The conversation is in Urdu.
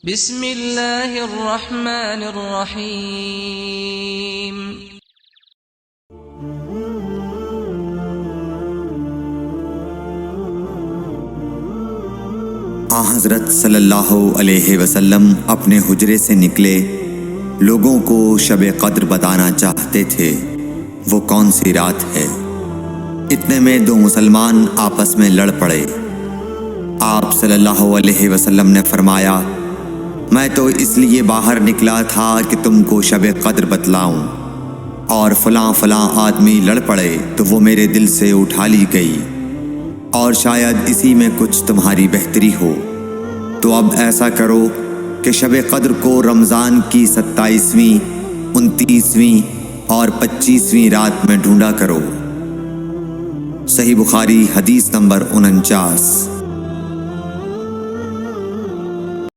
بسم اللہ الرحمن الرحیم۔ حضرت صلی اللہ علیہ وسلم اپنے حجرے سے نکلے، لوگوں کو شب قدر بتانا چاہتے تھے وہ کون سی رات ہے۔ اتنے میں دو مسلمان آپس میں لڑ پڑے۔ آپ صلی اللہ علیہ وسلم نے فرمایا، میں تو اس لیے باہر نکلا تھا کہ تم کو شب قدر بتلاؤں، اور فلاں فلاں آدمی لڑ پڑے تو وہ میرے دل سے اٹھا لی گئی، اور شاید اسی میں کچھ تمہاری بہتری ہو۔ تو اب ایسا کرو کہ شب قدر کو رمضان کی 27ویں، 29ویں اور 25ویں رات میں ڈھونڈا کرو۔ صحیح بخاری حدیث نمبر 49۔